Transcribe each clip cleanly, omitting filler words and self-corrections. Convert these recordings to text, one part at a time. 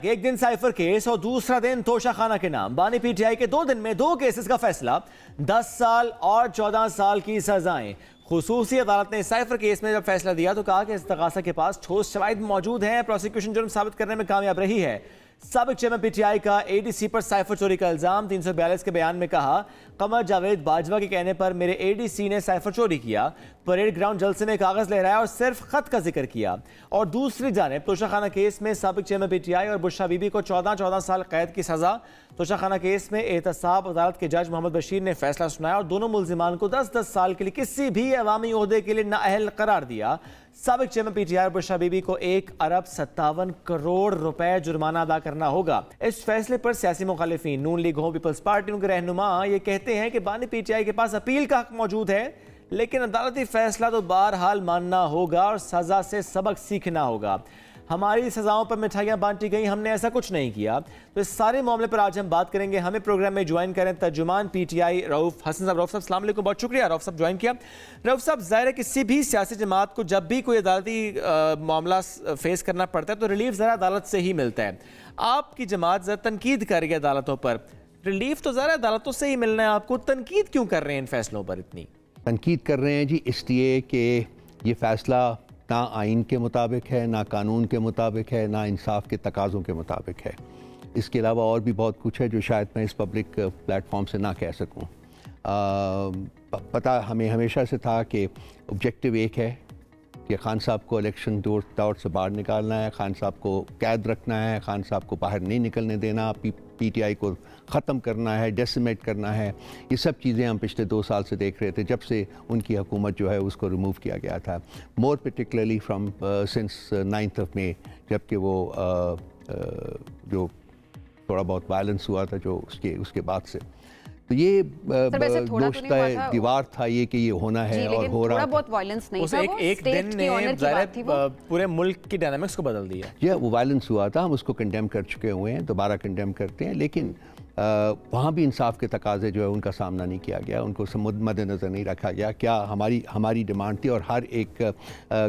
एक दिन cipher case और दूसरा दिन तोशाखाना के नाम। बानी पीटीआई के 2 दिन में 2 केसेस का फैसला, 10 साल और 14 साल की सजाएं। खुसूसी अदालत ने साइफर केस में जब फैसला दिया तो कहा कि इस्तगासा के पास ठोस शवाहिद मौजूद हैं, प्रोसिक्यूशन जुर्म साबित करने में कामयाब रही है। साबिक चेयरमैन पीटीआई का एडीसी पर साइफर चोरी का इल्जाम। 342 के बयान में कहा, कमर जावेद बाजवा के कहने पर मेरे एडीसी ने साइफर चोरी किया, परेड ग्राउंड जलसे में कागज लहराया और सिर्फ खत का जिक्र किया। और दूसरी जानिब तोशाखाना केस में साबिक चेयरमैन पीटीआई और बुशरा बीबी को 14 साल कैद की सजा। तोशाखाना केस में एहतसाब अदालत के जज मोहम्मद बशीर ने फैसला सुनाया और दोनों मुल्जिमान को 10-10 साल के लिए किसी भी अवामी ओहदे के लिए नाअहल करार दिया। साबिक चेयरमैन पीटीआई और बुशरा बीबी को 1 अरब 57 करोड़ रुपए जुर्माना अदा करना होगा। इस फैसले पर सियासी मुखालिफिन, नून लीग हो, पीपल्स पार्टी, उनके रहनुमा ये कहते हैं कि बानी पीटीआई के पास अपील का हक मौजूद है, लेकिन अदालती फैसला तो बहरहाल मानना होगा और सजा से सबक सीखना होगा। हमारी सजाओं पर मिठाइयां बांटी गई, हमने ऐसा कुछ नहीं किया। तो इस सारे मामले पर आज हम बात करेंगे। हमें प्रोग्राम में ज्वाइन करें तर्जुमान पीटीआई रऊफ हसन साहब। रऊफ साहब अस्सलाम वालेकुम, बहुत शुक्रिया रऊफ साहब ज्वाइन किया। रऊफ साहब, जाहिर है किसी भी सियासी जमात को जब भी कोई अदालती मामला फेस करना पड़ता है तो रिलीफ ज़रा अदालत से ही मिलता है। आपकी जमात ज़रा तनकीद कर रही है अदालतों पर, रिलीफ तो ज़रा अदालतों से ही मिलना है, आपको तनकीद क्यों कर रहे हैं इन फैसलों पर? इतनी तनकीद कर रहे हैं जी इसलिए कि ये फ़ैसला ना आइन के मुताबिक है, ना कानून के मुताबिक है, ना इंसाफ के तकाज़ों के मुताबिक है। इसके अलावा और भी बहुत कुछ है जो शायद मैं इस पब्लिक प्लेटफॉर्म से ना कह सकूं। पता हमें हमेशा से था कि ऑब्जेक्टिव एक है कि खान साहब को इलेक्शन दौर से बाहर निकालना है, खान साहब को कैद रखना है, खान साहब को बाहर नहीं निकलने देना, पीटीआई को ख़त्म करना है, डेसिमेट करना है। ये सब चीज़ें हम पिछले 2 साल से देख रहे थे जब से उनकी हुकूमत जो है उसको रिमूव किया गया था। मोर पर्टिकुलरली फ्राम सिंस 9 मई, जबकि वो जो थोड़ा बहुत वायलेंस हुआ था जो उसके बाद से, तो ये दोस्त है, दीवार था ये कि ये होना है और हो रहा है। बहुत वायलेंस नहीं था, एक दिन ने पूरे मुल्क की डायनामिक्स को बदल दिया। ये वो वायलेंस हुआ था, हम उसको कंडेम कर चुके हुए हैं, दोबारा कंडेम करते हैं, लेकिन वहाँ भी इंसाफ के तकाजे जो है उनका सामना नहीं किया गया, उनको मद्देनज़र नहीं रखा गया। क्या हमारी डिमांड थी और हर एक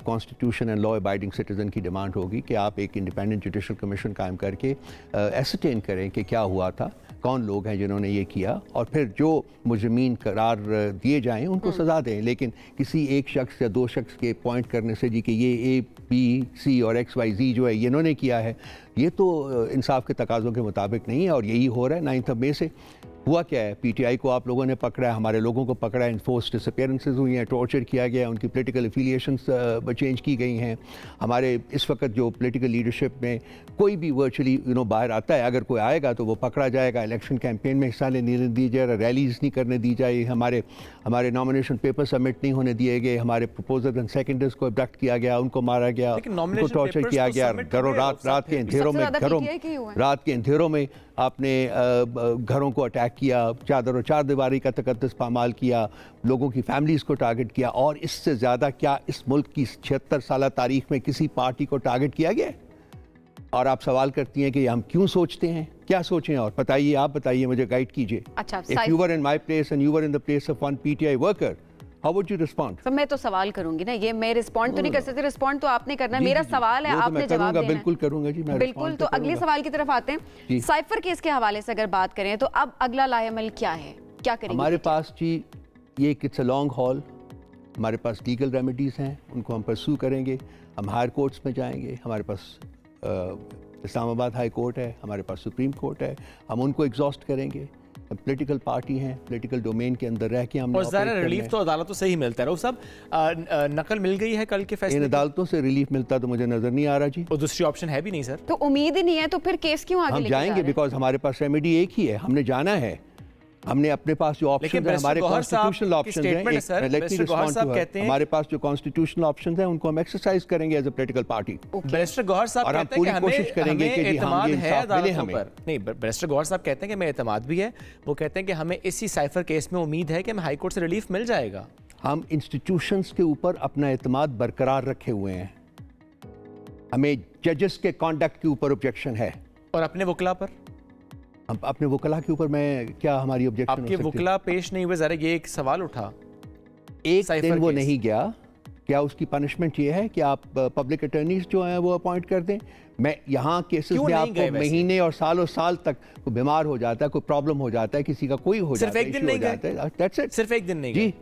constitution and law abiding citizen की डिमांड होगी कि आप एक इंडिपेंडेंट जुडिशल कमीशन कायम करके एसरटेन करें कि क्या हुआ था, कौन लोग हैं जिन्होंने ये किया, और फिर जो मुजरिमीन करार दिए जाएं उनको सज़ा दें। लेकिन किसी एक शख्स या 2 शख्स के पॉइंट करने से जी कि ये A, B, C और XYZ जो है ये इन्होंने किया है, ये तो इंसाफ के तकाज़ों के मुताबिक नहीं है और यही हो रहा है। 9 मई से हुआ क्या है, पीटीआई को आप लोगों ने पकड़ा है, हमारे लोगों को पकड़ा है, इन्फोर्स डिसअपीयरेंसेस हुई हैं, टॉर्चर किया गया है, उनकी पॉलिटिकल एफिलिएशंस चेंज की गई हैं। हमारे इस वक्त जो पॉलिटिकल लीडरशिप में कोई भी वर्चुअली बाहर आता है, अगर कोई आएगा तो वो पकड़ा जाएगा, इलेक्शन कैंपेन में हिस्सा लेने दी जाए, रैलीज नहीं करने दी जाए, हमारे नॉमिनेशन पेपर सबमिट नहीं होने दिए गए, हमारे प्रपोजल एंड सेकेंडर्स को अबडक्ट किया गया, उनको मारा गया, उनको टॉर्चर किया गया, रात के अंधेरों में आपने घरों को अटैक किया, चादर और चारदीवारी का तकद्दुस पामाल किया, लोगों की फैमिलीज़ को टारगेट किया। और इससे ज़्यादा क्या इस मुल्क की 76 साल तारीख में किसी पार्टी को टारगेट किया गया? और आप सवाल करती हैं कि हम क्यों सोचते हैं, क्या सोचें, और बताइए, आप बताइए, मुझे गाइड कीजिए। If you were in my place and you were in the place of one PTI worker, how would you respond? तो मैं तो सवाल करूंगी ना, ये मैं रिस्पॉन्ड तो नहीं कर सकती, रिस्पॉन्ड तो आपने करना है, मेरा सवाल है, आपने जवाब देना है। बिल्कुल करूंगा जी, मैं बिल्कुल। तो अगले सवाल की तरफ आते हैं। साइफर केस के हवाले से अगर बात करें तो अब अगला लाएअमल क्या है, क्या करेंगे? हमारे पास जी ये इट्स अ लॉन्ग हॉल, हमारे पास लीगल रेमेडीज हैं, उनको हम परस्यू करेंगे, हम हायर कोर्ट्स में जाएंगे, हमारे पास इस्लामाबाद हाई कोर्ट है, हमारे पास सुप्रीम कोर्ट है, हम उनको एग्जॉस्ट करेंगे। पॉलिटिकल पार्टी हैं, पॉलिटिकल डोमेन के अंदर रह के हम रिलीफ तो अदालतों से ही मिलता है। वो सब नकल मिल गई है कल के फैसले, इन अदालतों से रिलीफ मिलता तो मुझे नजर नहीं आ रहा जी। और दूसरी ऑप्शन है भी नहीं सर, तो उम्मीद ही नहीं है, तो फिर केस क्यों आगे हम जाएंगे? बिकॉज हमारे पास रेमेडी एक ही है, हमने जाना है, हमने अपने पास जो ऑप्शन है, हमारे कॉन्स्टिट्यूशनल ऑप्शन है, हमारे पास जो कॉन्स्टिट्यूशनल ऑप्शन है उनको हम एक्सरसाइज करेंगे as a political party. Barrister Gohar साहब कहते हैं कि कोशिश करेंगे कि एतमाद है अदालतों पर। नहीं, बैरिस्टर गौहर साहब कहते हैं कि हमें एतमाद भी है, वो कहते हैं कि हमें इसी साइफर केस में उम्मीद है कि हमें हाई कोर्ट से रिलीफ मिल जाएगा। हम इंस्टीट्यूशंस के ऊपर अपना एतमाद बरकरार रखे हुए हैं, हमें जजेस के कॉन्डक्ट के ऊपर ऑब्जेक्शन है, और अपने वकला पर, अपने वकला के ऊपर मैं क्या हमारी ऑब्जेक्शन? आपके वकला पेश नहीं हुए, जरा ये एक सवाल उठा, एक दिन वो नहीं गया, क्या उसकी पनिशमेंट ये है कि आप पब्लिक अटर्नीज जो हैं वो अपॉइंट कर दें? मैं यहाँ केसेस में आपको महीने और साल तक कोई बीमार हो जाता है, कोई प्रॉब्लम हो जाता है, किसी का कोई हो जाता है, इशू हो जाता है, दैट्स इट। सिर्फ एक दिन नहीं जी,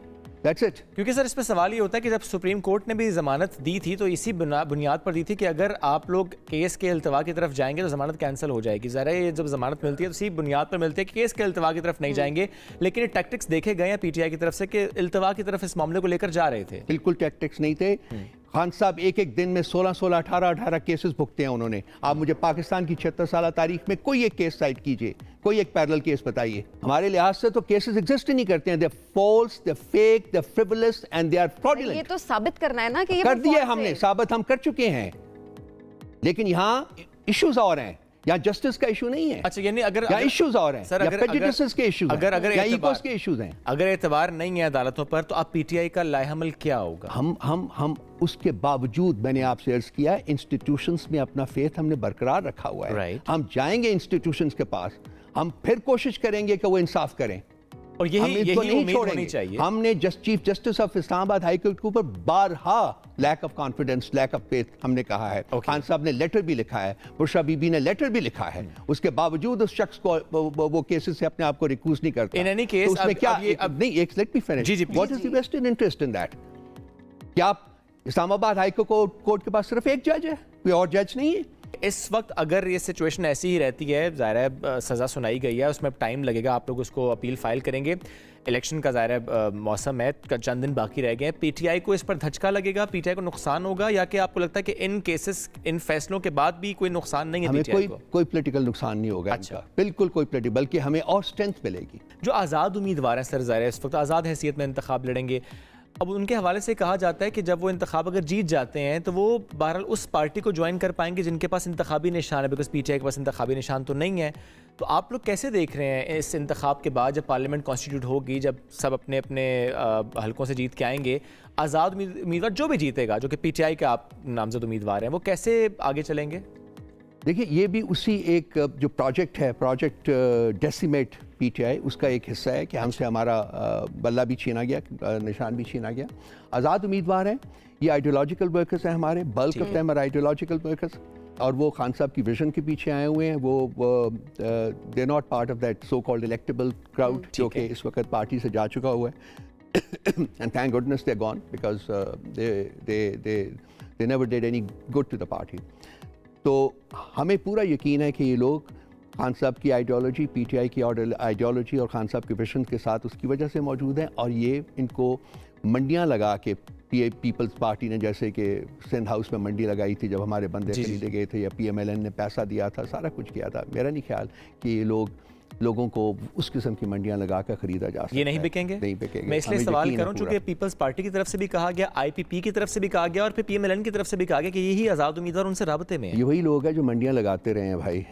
दैट्स इट। क्योंकि सर इस पे सवाल ये होता है कि जब सुप्रीम कोर्ट ने भी जमानत दी थी तो इसी बुनियाद पर दी थी कि अगर आप लोग केस के इल्तवा की तरफ जाएंगे तो जमानत कैंसिल हो जाएगी। ज़रा ये जब जमानत मिलती है तो इसी बुनियाद पर मिलती है कि केस के इल्तवा की तरफ नहीं जाएंगे, लेकिन ये टैक्टिक्स देखे गए हैं पीटीआई की तरफ से कि इल्तवा की तरफ इस मामले को लेकर जा रहे थे। बिल्कुल टैक्टिक्स नहीं थे। खान साहब एक दिन में 16, 18 केसेस भुगते हैं उन्होंने। आप मुझे पाकिस्तान की 76 साल तारीख में कोई एक केस साइट कीजिए, कोई एक पैरेलल केस बताइए। हमारे लिहाज से तो केसेस एग्जिस्ट ही नहीं करते हैं। They false, they fake, they frivolous and they are fraudulent. ये तो साबित करना है ना कि ये कर दिए हमने, साबित हम कर चुके हैं, लेकिन यहाँ इश्यूज और हैं। यहाँ जस्टिस का इशू नहीं है। अच्छा, यानी अगर इश्यूज और हैं, सर, अगर प्रेजुडिसेस के इश्यूज हैं, या इकोस के इश्यूज हैं। अगर एतबार नहीं है अदालतों पर तो अब पीटीआई का लाएहमल क्या होगा? हम उसके बावजूद, मैंने आपसे अर्ज किया, इंस्टीट्यूशंस में अपना फेथ हमने बरकरार रखा हुआ है। हम जाएंगे इंस्टीट्यूशंस के पास, हम फिर कोशिश करेंगे कि वो इंसाफ करें और यही उम्मीद होनी चाहिए। हमने chief justice of Islamabad high court के ऊपर बारहा lack of confidence, lack of faith हमने कहा है। खान साहब ने लेटर भी लिखा है, बुशरा बीबी ने लेटर भी लिखा है। उसके बावजूद उस शख्स को वो केसेस से अपने आप को रिक्यूज नहीं करता। इन एनी केस उसमें क्या नहीं, एक let me finish, what is the vested interest in that? क्या इस्लामाबाद हाई कोर्ट के पास सिर्फ एक जज है, कोई और जज नहीं है? इस वक्त अगर ये सिचुएशन ऐसी ही रहती है, ज़ाहिर है सज़ा सुनाई गई है, उसमें टाइम लगेगा, आप लोग उसको अपील फाइल करेंगे, इलेक्शन का ज़ाहिर है मौसम है, चंद दिन बाकी रह गए हैं, पीटीआई को इस पर धचका लगेगा, पीटीआई को नुकसान होगा, या कि आपको लगता है कि इन केसेस, इन फैसलों के बाद भी कोई नुकसान नहीं है पीटीआई को? कोई पॉलिटिकल नुकसान नहीं होगा। अच्छा, बिल्कुल कोई पॉलिटिकल, बल्कि हमें और स्ट्रेंथ मिलेगी। जो आज़ाद उम्मीदवार हैं सर, ज़ाहिर है इस वक्त आज़ाद हैसियत में इंतखाब लड़ेंगे, अब उनके हवाले से कहा जाता है कि जब वो इंतखाब अगर जीत जाते हैं तो वो बहरहाल उस पार्टी को ज्वाइन कर पाएंगे जिनके पास इंतखाबी निशान है, बिकॉज पीटीआई के पास इंतखाबी निशान तो नहीं है। तो आप लोग कैसे देख रहे हैं इस इंतखाब के बाद, जब पार्लियामेंट कॉन्स्टिट्यूट होगी, जब सब अपने अपने हलकों से जीत के आएंगे, आज़ाद उम्मीदवार जो भी जीतेगा, जो कि पीटीआई के आप नामजद उम्मीदवार हैं, वो कैसे आगे चलेंगे? देखिए, ये भी उसी एक जो प्रोजेक्ट है, प्रोजेक्ट डेसिमेट पीटीआई, उसका एक हिस्सा है कि हमसे हमारा बल्ला भी छीना गया, निशान भी छीना गया। आज़ाद उम्मीदवार हैं, ये आइडियोलॉजिकल वर्कर्स हैं हमारे, bulk of them are ideological workers, और वो खान साहब की विजन के पीछे आए हुए हैं। वो they not part of that so called electable crowd जो कि इस वक्त पार्टी से जा चुका हुआ है। And thank goodness they gone, because they never did any good to the party. तो हमें पूरा यकीन है कि ये लोग खान साहब की आइडियोलॉजी, पीटीआई की आइडियोलॉजी और खान साहब के विजन के साथ उसकी वजह से मौजूद हैं, और ये इनको मंडियां लगा के, पीपल्स पार्टी ने जैसे कि सिंध हाउस में मंडी लगाई थी जब हमारे बंदे खरीदे गए थे, या पीएमएलएन ने पैसा दिया था, सारा कुछ किया था। मेरा नहीं ख्याल कि ये लोगों को उस किस्म की मंडियां लगा कर खरीदा जा सकता है। ये नहीं बिकेंगे? नहीं बिकेंगे। मैं इसलिए सवाल कर रहा हूं चूंकि पीपल्स पार्टी की तरफ से भी कहा गया, आईपीपी की तरफ से भी कहा गया, और फिर पीएमएलएन की तरफ से भी कहा गया कि यही आज़ाद उम्मीदवार उनसे राबते में है। ये वही लोग हैं जो मंडियां लगाते रहे हैं भाई।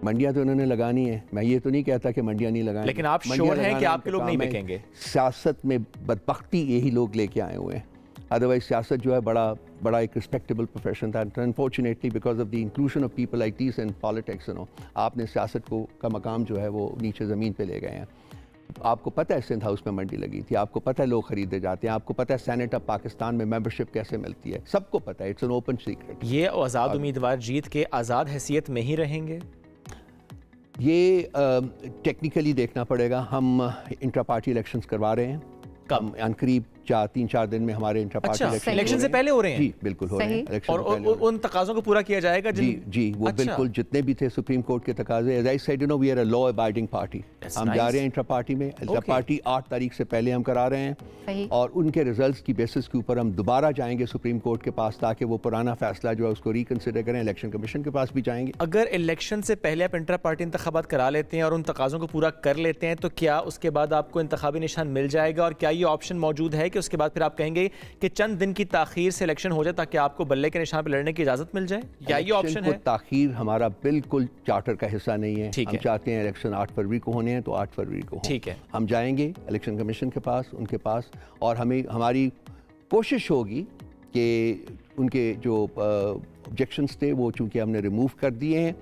मंडियां तो उन्होंने लगानी है, मैं ये तो नहीं कहता कि मंडियां नहीं लगानी, लेकिन आप श्योर हैं कि आपके लोग नहीं बिकेंगे? सियासत में बदबख्ती यही लोग लेके आए हुए हैं। अदरवाइज सियासत जो है बड़ा एक रिस्पेक्टेबल प्रोफेशन था। Unfortunately because of the inclusion of people like this in politics, आपने सियासत का मकाम जो है वो नीचे ज़मीन पे ले गए हैं। आपको पता है सिंध हाउस में मंडी लगी थी, आपको पता है लोग खरीदे जाते हैं, आपको पता है सेनेट ऑफ पाकिस्तान में मेंबरशिप कैसे मिलती है, सबको पता है, इट्स एन ओपन सीक्रेट। ये आज़ाद उम्मीदवार जीत के आज़ाद हैसियत में ही रहेंगे? ये टेक्निकली देखना पड़ेगा। हम इंट्रा पार्टी इलेक्शंस करवा रहे हैं, कब? करीब 3-4 दिन में हमारे इंट्रा पार्टी इलेक्शन से पहले हो रहे हैं? जी बिल्कुल हो रहे हैं इलेक्शन, और उन तकाज़ों को पूरा किया जाएगा? जी वो बिल्कुल जितने भी थे सुप्रीम कोर्ट के तकाजे। As I said, you know, we are a law abiding party. हम जा रहे हैं इंट्रा पार्टी में। इंट्रा पार्टी 8 तारीख से पहले हम करा रहे हैं, और उनके रिजल्ट्स की बेसिस के ऊपर हम दोबारा जाएंगे सुप्रीम कोर्ट के पास, ताकि वो पुराना फैसला जो है उसको रिकंसिडर करें। इलेक्शन कमीशन के पास भी जाएंगे। अगर इलेक्शन से पहले आप इंट्रा पार्टी इंतखाबात करा लेते हैं और उन तकाज़ों को पूरा कर लेते हैं, तो क्या उसके बाद आपको इंतखाबी निशान मिल जाएगा? और क्या ये ऑप्शन मौजूद है कि उसके बाद फिर आप कहेंगे कि चंद दिन की ताखीर से इलेक्शन हो जाए ताकि आपको बल्ले के निशान पर लड़ने की इजाजत मिल जाए? क्या ये ऑप्शन है? ताखीर हमारा बिल्कुल चार्टर का हिस्सा नहीं है। हम चाहते हैं इलेक्शन 8 फरवरी को होने हैं तो 8 फरवरी को। ठीक है, हम जाएंगे इलेक्शन कमीशन के पास, उनके पास, और हमारी कोशिश होगी कि उनके जो ऑब्जेक्शंस थे वो चूंकि हमने रिमूव कर दिए हैं,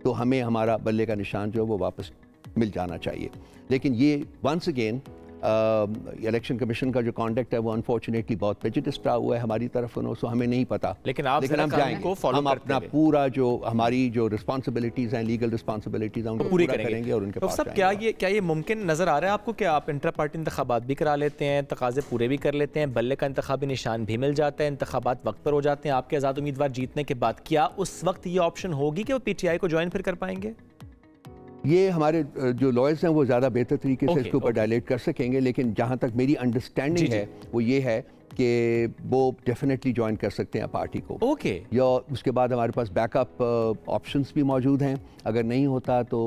तो हमें हमारा बल्ले का निशान जो है वो वापस मिल जाना चाहिए। लेकिन ये वंस अगेन इलेक्शन कमीशन का जो कॉन्डक्ट है वो अनफॉर्चुनेटली बहुत प्रेजुडिस्ड रहा हुआ है हमारी तरफ, सो हमें नहीं पता। लेकिन हम जाएंगे, हम अपना पूरा जो हमारी जो रिस्पॉन्सिबिलिटीज़ हैं, लीगल रिस्पॉन्सिबिलिटीज़ हैं, उनको पूरी करेंगे और उनके पास सब क्या ये मुमकिन नज़र आ रहा है आपको कि आप इंटर पार्टी इंतखाबात भी करा लेते हैं, तकाजे पूरे भी कर लेते हैं, बल्ले का इंतखाबी निशान भी मिल जाता है, इंतखाबात वक्त पर हो जाते हैं आपके आज़ाद उम्मीदवार जीतने के बाद, क्या उस वक्त ये ऑप्शन होगी कि वो PTI को ज्वाइन फिर कर पाएंगे? ये हमारे जो लॉयर्स हैं वो ज़्यादा बेहतर तरीके से इसके ऊपर डायलेट कर सकेंगे, लेकिन जहाँ तक मेरी अंडरस्टैंडिंग है वो ये है कि वो डेफिनेटली ज्वाइन कर सकते हैं पार्टी को। या उसके बाद हमारे पास बैकअप ऑप्शंस भी मौजूद हैं, अगर नहीं होता तो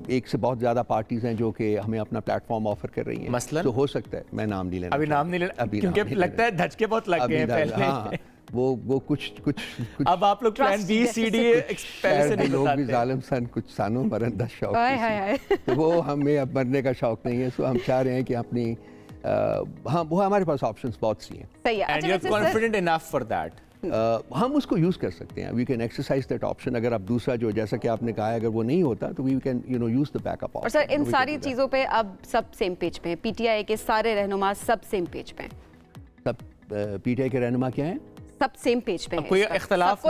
एक से बहुत ज़्यादा पार्टीज़ हैं जो कि हमें अपना प्लेटफॉर्म ऑफर कर रही हैं। मसलन तो हो सकता है, मैं नाम नहीं लेना अभी, नाम नहीं लेना क्योंकि लगता है धचके बहुत लग गए हैं पहले। हाँ, वो कुछ अब आप लोग प्लान B C D पहले से नहीं लोग भी जालिम सन कुछ सानों मरन दा शौक, तो वो हमें अब मरने का शौक नहीं है, सो हम चाह रहे हैं कि अपनी हाँ वो हमारे पास ऑप्शंस बहुत सी हैं। सही है, and you are confident enough for that. हम उसको यूज़ कर सकते हैं, we can exercise that option. अगर आप दूसरा जो जैसा कि आपने कहा है अगर वो नहीं होता तो we can use the backup option. और सर इन सारी चीज़ों पे अब सब सेम पेज पे हैं, PTI के सारे रहनुमा सब सेम पेज पे हैं। सब PTI के रहनुमा क्या हैं? सब सेम पेज पे हैं, कोई इख्तलाफ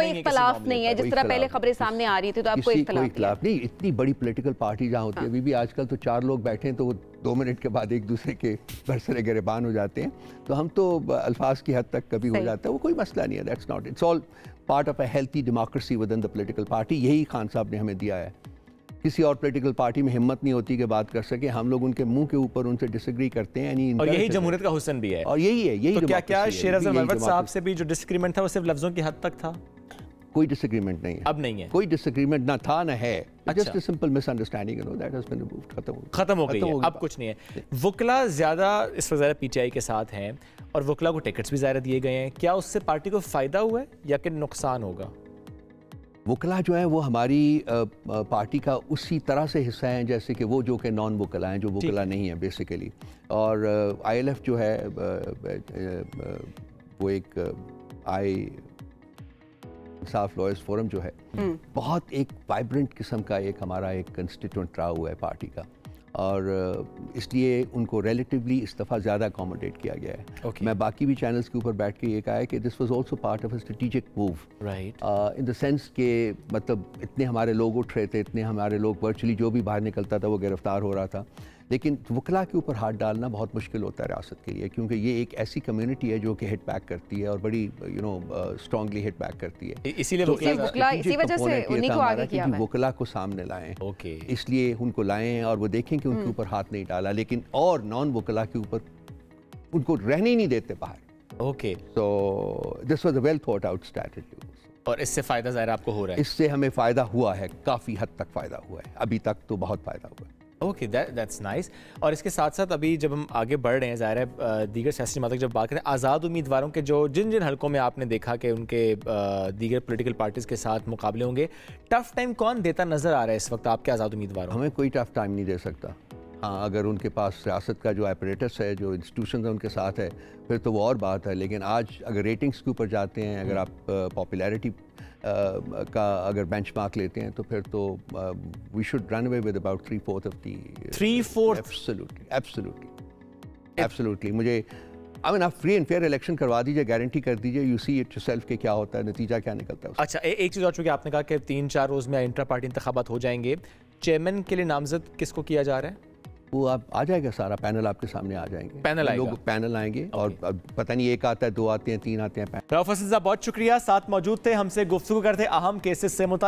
नहीं है। जिस तरह पहले खबरें सामने आ रही थी तो अब कोई इख्तलाफ नहीं। इतनी बड़ी पॉलिटिकल पार्टी जहाँ होती है, अभी भी आजकल तो 4 लोग बैठे हैं तो वो 2 मिनट के बाद एक दूसरे के बरसरे गिरबान हो जाते हैं, तो हम तो अल्फाज की हद तक कभी हो जाता है, वो कोई मसला नहीं है। That's not, it's all part of a healthy democracy with in the political party. यही खान साहब ने हमें दिया है। किसी और पॉलिटिकल पार्टी में हिम्मत नहीं होती कि बात कर सके, हम लोग उनके मुंह के ऊपर उनसे डिसएग्री करते हैं, और यही जमहूरियत का हुस्न भी है। और यही है, यही तो क्या शेर अफजल मरवत साहब से भी जो डिसएग्रीमेंट था वो सिर्फ लफ्जों की हद तक था? कोई डिसएग्रीमेंट नहीं है, अब नहीं है, कोई डिसएग्रीमेंट ना था ना है। Just a simple misunderstanding, you know, that has been removed, खत्म हो गई है, अब कुछ नहीं है। वकला ज्यादा इस वक्त ज़्यादा PTI के साथ हैं और वकला को टिकट्स भी ज़्यादा दिए गए हैं, क्या उससे पार्टी को फायदा हुआ है या कि नुकसान होगा? वकला जो है वो हमारी पार्टी का उसी तरह से हिस्सा हैं जैसे कि वो जो कि नॉन वकला हैं, जो वकला नहीं है बेसिकली। और ILF जो है वो एक इंसाफ लॉयर्स फोरम जो है बहुत एक वाइब्रेंट किस्म का एक हमारा एक कंस्टिट्यूंट रहा हुआ है पार्टी का, और इसलिए उनको रिलेटिवली इस दफ़ा ज़्यादा अकोमोडेट किया गया है। मैं बाकी भी चैनल्स के ऊपर बैठ के ये कहा है कि this was also part of a strategic move, right, in the sense के मतलब इतने हमारे लोग उठ रहे थे, इतने हमारे लोग वर्चुअली जो भी बाहर निकलता था वो गिरफ्तार हो रहा था, लेकिन वकला के ऊपर हाथ डालना बहुत मुश्किल होता है रियासत के लिए, क्योंकि ये एक ऐसी कम्युनिटी है जो कि हिट बैक करती है और बड़ी स्ट्रांगली हिट बैक करती है। इसीलिए इसी वजह से उन्हीं को आगे किया है, वकला को सामने लाएं, इसलिए उनको लाएं और वो देखें कि उनके ऊपर हाथ नहीं डाला, लेकिन और नॉन वकला के ऊपर उनको रहने ही नहीं देते बाहर। Okay, so this was a well thought out strategy. और इससे फायदा ज़ाहिर आपको हो रहा है? इससे हमें फ़ायदा हुआ है, काफ़ी हद तक फ़ायदा हुआ है, अभी तक तो बहुत फ़ायदा हुआ है। Okay, that's nice. और इसके साथ साथ अभी जब हम आगे बढ़ रहे हैं, ज़ाहिर है दीगर सियासी जमातों की जब बात करें, आज़ाद उम्मीदवारों के जो जिन जिन हलकों में आपने देखा कि उनके दीगर पॉलिटिकल पार्टीज़ के साथ मुकाबले होंगे, टफ टाइम कौन देता नज़र आ रहा है इस वक्त आपके आज़ाद उम्मीदवारों? हमें कोई टफ टाइम नहीं दे सकता। हाँ, अगर उनके पास सियासत का जो अपरेटस है, जो इंस्टीट्यूशन है उनके साथ है, फिर तो वो और बात है, लेकिन आज अगर रेटिंग्स के ऊपर जाते हैं, अगर आप पॉपुलैरिटी का अगर बेंचमार्क लेते हैं तो फिर तो we should run away with about 3/4 of the 3/4 absolutely. मुझे आई मीन आप फ्री एंड फेयर इलेक्शन करवा दीजिए, गारंटी कर दीजिए, यू सी इट योरसेल्फ के क्या होता है, नतीजा क्या निकलता है। अच्छा, एक चीज़ और, चूँकि आपने कहा कि 3-4 रोज़ में इंटर पार्टी इंतखाबात हो जाएंगे, चेयरमैन के लिए नामजद किसको किया जा रहा है? वो आप आ जाएगा, सारा पैनल आपके सामने आ जाएंगे, पैनल आएंगे और पता नहीं एक आता है, 2 आते हैं, 3 आते हैं। रऊफ हसन साहब बहुत शुक्रिया, साथ मौजूद थे, हमसे गुफ्तगू करते अहम केसेस से मुताल्लिक।